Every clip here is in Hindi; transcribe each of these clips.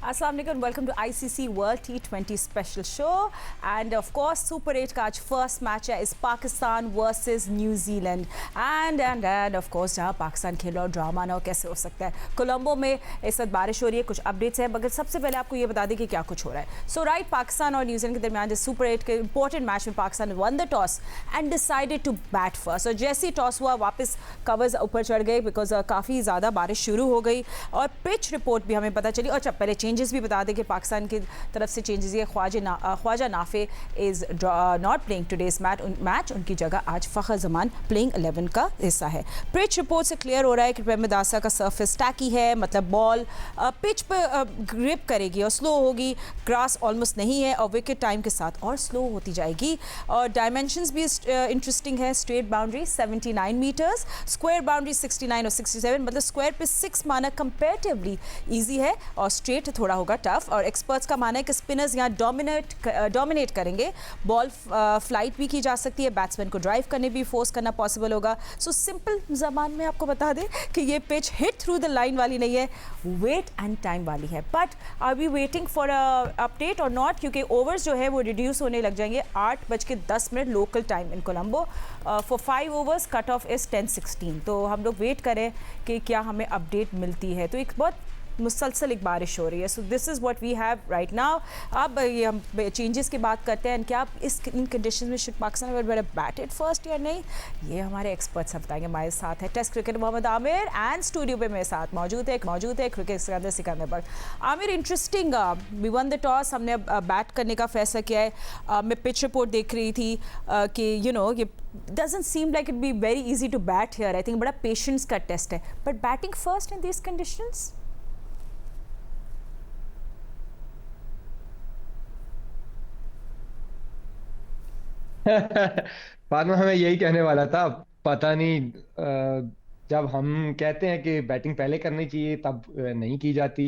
Assalamu alaikum, welcome to ICC World T20 special show. And of course, Super 8 का आज first match है is Pakistan versus New Zealand. And of course, जहाँ पाकिस्तान खेल और ड्रामा ना हो कैसे हो सकता है. कोलंबो में इस वक्त बारिश हो रही है, कुछ अपडेट्स हैं, मगर सबसे पहले आपको ये बता दें कि क्या कुछ हो रहा है. So right, पाकिस्तान और न्यूजीलैंड के दरमियान Super 8 के इंपॉर्टेंट मैच में Pakistan won the toss and decided to bat first. So जैसे ही टॉस हुआ वापस कवर्स ऊपर चढ़ गए बिकॉज काफ़ी ज़्यादा बारिश शुरू हो गई और पिच रिपोर्ट भी हमें पता चली. और जब पहले चेंजेस भी बता दें कि पाकिस्तान की तरफ से चेंजेस ये Khawaja Nafay is not playing today's match. उनकी जगह आज फ़खर जमान प्लेइंग 11 का हिस्सा है. पिच रिपोर्ट से क्लियर हो रहा है कि प्रेमदासा का सर्फेस टैकी है, मतलब बॉल पिच पर ग्रिप करेगी और स्लो होगी. ग्रास ऑलमोस्ट नहीं है और विकेट टाइम के साथ और स्लो होती जाएगी. और डायमेंशंस भी इंटरेस्टिंग है. Straight boundary 79 metres, square boundary 69 और 67, मतलब स्क्वायर पे 6 माना कंपेरेटिवली ईजी है और स्ट्रेट थोड़ा होगा टफ. और एक्सपर्ट्स का माना है कि स्पिनर्स यहाँ डोमिनेट करेंगे. बॉल फ्लाइट भी की जा सकती है, बैट्समैन को ड्राइव करने भी फोर्स करना पॉसिबल होगा. सो सिंपल ज़बान में आपको बता दें कि ये pitch hit through the line वाली नहीं है, वेट एंड टाइम वाली है. But are we waiting for update और नॉट, क्योंकि ओवर्स जो है वो रिड्यूस होने लग जाएंगे 8:10 local time in Colombo. For 5 overs cut off is 10:16. तो हम लोग वेट करें कि क्या हमें अपडेट मिलती है. तो एक बहुत मुसलसल एक बारिश हो रही है. So this is what we have right now. अब ये हम चेंजेस की बात करते हैं. क्या इन कंडीशन में शुड पाकिस्तान अगर बैटेड फर्स्ट या नहीं, ये हमारे एक्सपर्ट्स बताएंगे. हमारे साथ है test cricket Mohammad Aamir and studio पे मेरे साथ मौजूद है क्रिकेट सिकंदर पर. Aamir, interesting, we won the toss, हमने बैट करने का फैसला किया है. मैं पिच रिपोर्ट देख रही थी कि ये doesn't seem like it'd be very easy to bat here. I think बड़ा पेशेंस का टेस्ट है. But batting first in these conditions? Fatima, हमें यही कहने वाला था. पता नहीं, जब हम कहते हैं कि बैटिंग पहले करनी चाहिए तब नहीं की जाती.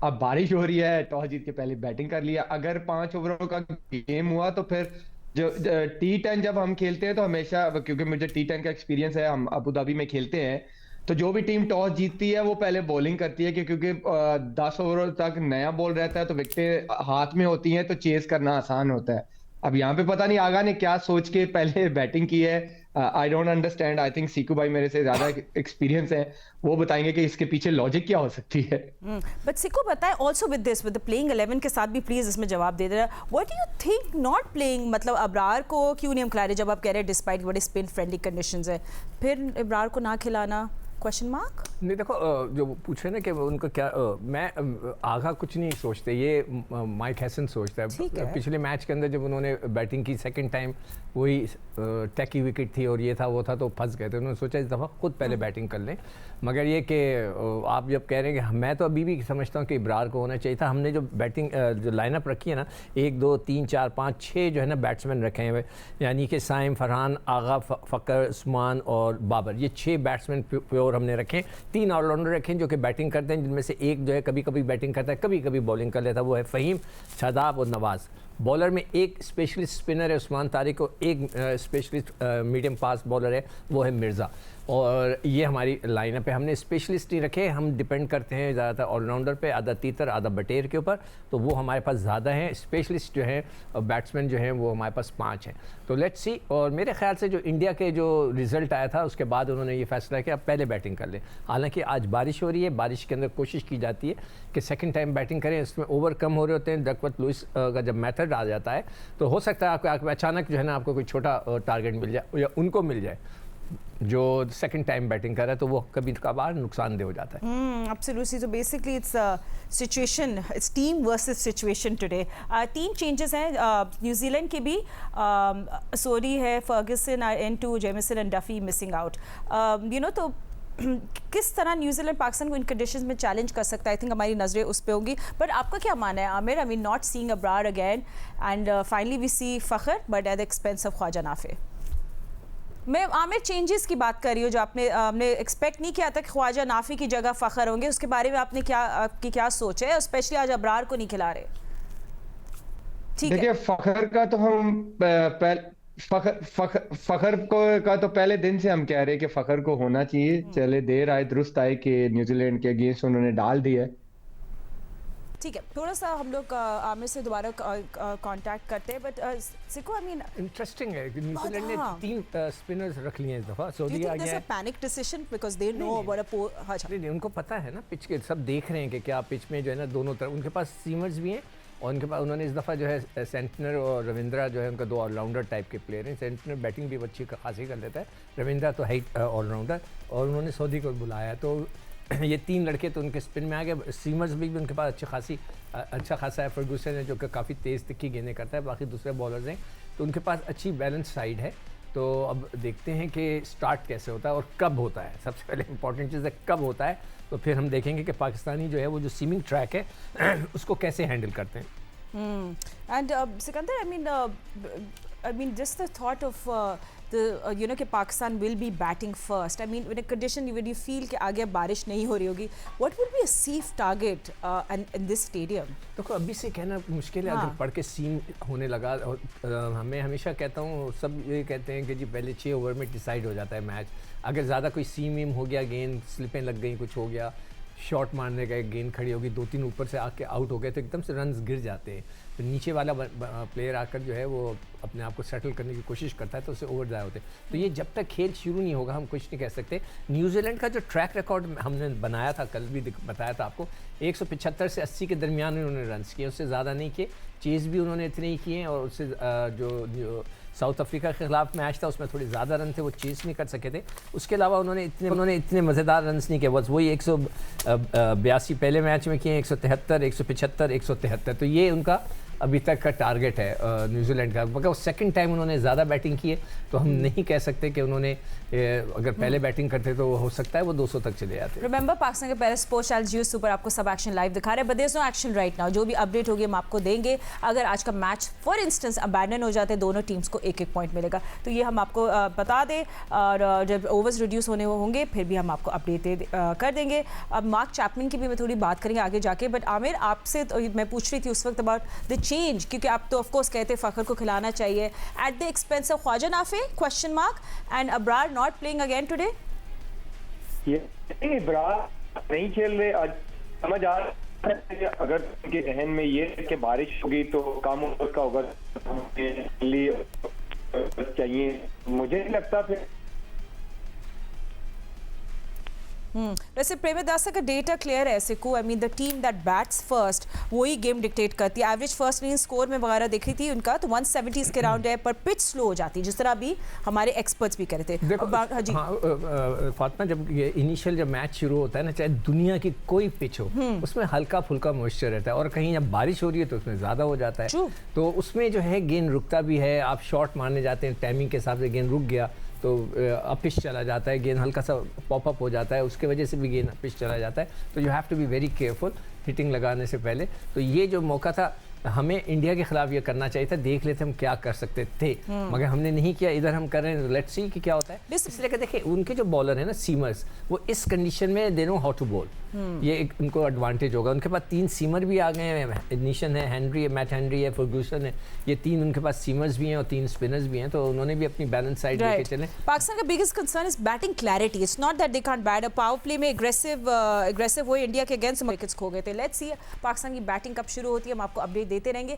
अब बारिश हो रही है, टॉस जीत के पहले बैटिंग कर लिया. अगर 5 ओवरों का गेम हुआ तो फिर जो T10 जब हम खेलते हैं तो हमेशा, क्योंकि मुझे T10 का एक्सपीरियंस है, हम अबू धाबी में खेलते हैं, तो जो भी टीम टॉस जीतती है वो पहले बॉलिंग करती है क्योंकि 10 ओवर तक नया बॉल रहता है तो विकेटें हाथ में होती हैं तो चेस करना आसान होता है. अब यहाँ पे पता नहीं आगा ने क्या सोच के पहले बैटिंग की है. I don't understand. I think Siku भाई मेरे से ज्यादा एक्सपीरियंस है, वो बताएंगे कि इसके पीछे लॉजिक क्या हो सकती है. बट सीकू बताए also with this, with the playing 11 के साथ भी प्लीज इसमें जवाब दे देना. What do you think not playing, मतलब अबरार को क्यों नहीं हम खिला रहे जब आप कह रहे हैं डिस्पाइट बड़े स्पिन फ्रेंडली कंडीशंस है, फिर अबरार को ना खिलाना? Question mark. नहीं, देखो, जो पूछे ना कि उनका क्या, मैं आगा कुछ नहीं सोचते, ये माइक हैसन सोचता है. पिछले मैच के अंदर जब उन्होंने बैटिंग की सेकंड टाइम, वही टैकी विकेट थी और ये था वो था तो फंस गए थे. उन्होंने सोचा इस दफ़ा खुद पहले बैटिंग कर लें. मगर ये कि आप जब कह रहे हैं कि मैं तो अभी भी समझता हूँ कि इब्रार को होना चाहिए था. हमने जो बैटिंग जो लाइनअप रखी है ना, 1 2 3 4 5 6 जो है ना बैट्समैन रखे हैं, यानी कि साइम, फरहान, आगा, फ़कर, उस्मान और बाबर, ये 6 बैट्समैन प्योर हमने रखे. 3 ऑलराउंडर रखे जो कि बैटिंग करते हैं, जिनमें से एक जो है कभी कभी बैटिंग करता है, कभी कभी बॉलिंग कर लेता है, वो है फ़हीम, शादाब और नवाज़. बॉलर में एक स्पेशलिस्ट स्पिनर है उस्मान तारिक और एक स्पेशलिस्ट मीडियम फास्ट बॉलर है, वो है मिर्ज़ा. और ये हमारी लाइनअप है. हमने स्पेशलिस्ट नहीं रखे, हम डिपेंड करते हैं ज़्यादातर ऑलराउंडर पे, आधा तीतर आधा बटेर के ऊपर, तो वो हमारे पास ज़्यादा हैं. स्पेशलिस्ट जो हैं बैट्समैन जो हैं वो हमारे पास 5 हैं. तो लेट्स सी. और मेरे ख्याल से जो इंडिया के जो रिज़ल्ट आया था उसके बाद उन्होंने ये फैसला किया अब पहले बैटिंग कर लें. हालांकि आज बारिश हो रही है, बारिश के अंदर कोशिश की जाती है कि सेकेंड टाइम बैटिंग करें. इसमें ओवर कम हो रहे होते हैं. डकवर्थ लुइस का जब मेथड आ जाता है तो हो सकता है आपको अचानक जो है ना आपको कोई छोटा टारगेट मिल जाए या उनको मिल जाए जो सेकंड टाइम बैटिंग कर रहा है, तो वो कभी कभार नुकसानदेह हो जाता है. Absolutely. So basically it's a situation, it's team versus situation today. 3 changes हैं न्यूजीलैंड के भी. सोरी है, Ferguson and 2 Jameson and Duffy missing out. तो किस तरह न्यूजीलैंड पाकिस्तान को इन कंडीशंस में चैलेंज कर सकता है? आई थिंक हमारी नजरें उस पर होंगी. बट आपका क्या मानना है Aamir? I mean not seeing Abrar again and finally we see Fakhar but at the expense of Khawaja Nafay. मैं आमिर चेंजेस की बात कर रही हूँ जो आपने एक्सपेक्ट नहीं किया था कि ख्वाजा नाफी की जगह फ़खर होंगे. उसके बारे में आपकी क्या सोच है, स्पेशली आज अब्रार को नहीं खिला रहे? ठीक है, देखिए, फ़खर का तो हम फ़खर को का तो पहले दिन से हम कह रहे हैं कि फ़खर को होना चाहिए. चले देर आए दुरुस्त आए कि न्यूजीलैंड के अगेंस्ट उन्होंने डाल दिया. ठीक है, थोड़ा सा हम लोग आमिर से दोबारा कांटेक्ट करते हैं, बट सिको आई मीन इंटरेस्टिंग है कि न्यूजीलैंड ने हाँ। 3 स्पिनर्स रख लिए इस दफा। डू सऊदी यू आ थिंक गया दिस अ है। Panic decision because they know about a अच्छा नहीं, उनको पता है ना पिच के, सब देख रहे हैं कि क्या पिच में जो है ना दोनों तरफ उनके पास सीमर्स भी हैं, और उनके पास उन्होंने इस दफ़ा जो है सेंटनर और रविंद्रा जो है उनका 2 ऑलराउंडर टाइप के प्लेयर हैं। सेंटनर बैटिंग भी अच्छी खासी कर लेता है, रविंद्रा तो है ऑलराउंडर, और उन्होंने सऊदी को बुलाया, तो ये 3 लड़के तो उनके स्पिन में आ गए। सीमर्स भी उनके पास अच्छा खासा है। फर्गूसन है जो कि काफ़ी तेज़ तिक्की गेंदें करता है, बाकी दूसरे बॉलर्स हैं, तो उनके पास अच्छी बैलेंस साइड है। तो अब देखते हैं कि स्टार्ट कैसे होता है और कब होता है। सबसे पहले इंपॉर्टेंट चीज़ है कब होता है, तो फिर हम देखेंगे कि पाकिस्तानी जो है वो जो सीमिंग ट्रैक है उसको कैसे हैंडल करते हैं। And Sikandar, I mean, just the thought of you know कि Pakistan will be batting first. I mean, in a condition when you feel कि आगे बारिश नहीं हो रही होगी, what would be a safe target in this stadium? देखो अभी से कहना मुश्किल है। हाँ। अगर पढ़ के सीम होने लगा, और हमें हमेशा कहता हूँ, सब ये कहते हैं कि जी पहले 6 ओवर में डिसाइड हो जाता है मैच। अगर ज़्यादा कोई सीम वीम हो गया, गेंद स्लिपें लग गई, कुछ हो गया, शॉट मारने गए, गेंद खड़ी होगी, 2-3 ऊपर से आके आउट हो गए, तो एकदम से रन्स गिर जाते हैं। तो नीचे वाला प्लेयर आकर जो है वो अपने आप को सेटल करने की कोशिश करता है, तो उससे ओवर ज़ाया होते हैं। तो ये जब तक खेल शुरू नहीं होगा हम कुछ नहीं कह सकते। न्यूजीलैंड का जो ट्रैक रिकॉर्ड हमने बनाया था, कल भी बताया था आपको, 175 से 80 के दरमियान उन्होंने रन्स किए, उससे ज़्यादा नहीं किए। चेज़ भी उन्होंने इतने ही किए, और उससे जो साउथ अफ्रीका के खिलाफ मैच था उसमें थोड़े ज़्यादा रन थे, वो चेस नहीं कर सके थे। उसके अलावा उन्होंने इतने मज़ेदार रन्स नहीं किए, बस वही 182 पहले मैच में किए, 173, 175, 173। तो ये उनका अभी तक का टारगेट है न्यूजीलैंड का। मगर सेकंड टाइम उन्होंने ज़्यादा बैटिंग की है, तो हम नहीं कह सकते कि उन्होंने अगर पहले बैटिंग करते तो हो सकता है वो 200 तक चले जाते। रिमेंबर पाकिस्तान के पहले स्पोर्ट्स चैनल जियो सुपर आपको सब एक्शन लाइव दिखा रहे हैं, but there is no action right now. जो भी अपडेट होगी हम आपको देंगे। अगर आज का मैच फॉर इंस्टेंस अबैंडन हो जाते, दोनों टीम्स को 1-1 पॉइंट मिलेगा, तो ये हम आपको बता दें, और जब ओवर्स रिड्यूस होने होंगे फिर भी हम आपको अपडेट कर देंगे। अब मार्क चैपमैन की भी मैं थोड़ी बात करेंगे आगे जाके, बट आमिर आपसे तो मैं पूछ रही थी उस वक्त अबाउट द चेंज, क्योंकि आप तो ऑफकोर्स कहते फ़खर को खिलाना चाहिए at the expense of Khawaja Nafay question mark and Abrar not playing again today. ये इब्रार नहीं खेल रहे, आज समझ आ रहा है अगर उनके जहन में ये है कि बारिश होगी तो काम का होगा चाहिए, मुझे नहीं लगता फिर। वैसे प्रेमदासा का डेटा क्लियर है Siku. I mean the team that bats first वही गेम डिक्टेट करती है। एवरेज फर्स्ट इनिंग स्कोर में वगैरह देखी थी उनका, तो 170 के राउंड है, पर पिच स्लो हो जाती है, जिस तरह अभी हमारे एक्सपर्ट्स भी कह रहे थे। देखो हाँ जी, फातिमा, जब ये इनिशियल जब मैच शुरू होता है ना, चाहे दुनिया की कोई पिच हो, उसमें हल्का फुल्का मॉइस्चर रहता है, और कहीं जब बारिश हो रही है तो उसमें ज़्यादा हो जाता है। True. तो उसमें जो है गेंद रुकता भी है। आप शॉट मारने जाते हैं, टाइमिंग के हिसाब से गेंद रुक गया तो अपिश चला जाता है, गेंद हल्का सा पॉपअप हो जाता है, उसके वजह से भी गेंद अपिश चला जाता है। तो you have to be very careful hitting लगाने से पहले। तो ये जो मौका था, हमें इंडिया के खिलाफ ये करना चाहिए था, देख लेते हम क्या कर सकते थे, मगर हमने नहीं किया। इधर हम कर रहे हैं, लेट्स सी कि क्या होता है। इसलिए कि देखिए उनके जो बॉलर है ना सीमर्स, वो इस कंडीशन में they know how to bowl, ये एक उनको एडवांटेज होगा। उनके पास 3 सीमर भी आ गए हैं, निशन है, हेनरी है, मैट हेनरी है, फर्गूसन है, ये 3 उनके पास सीमर्स भी हैं और 3 स्पिनर्स भी हैं, तो उन्होंने भी अपनी बैलेंस साइड लेके चले। पाकिस्तान का biggest concern is batting clarity. It's not that they can't bat. Power play में एग्रेसिव वो इंडिया के अगेंस्ट विकेट्स खो गए थे। लेट्स सी पाकिस्तान की बैटिंग कब शुरू होती है, हम आपको अपडेट देते रहेंगे।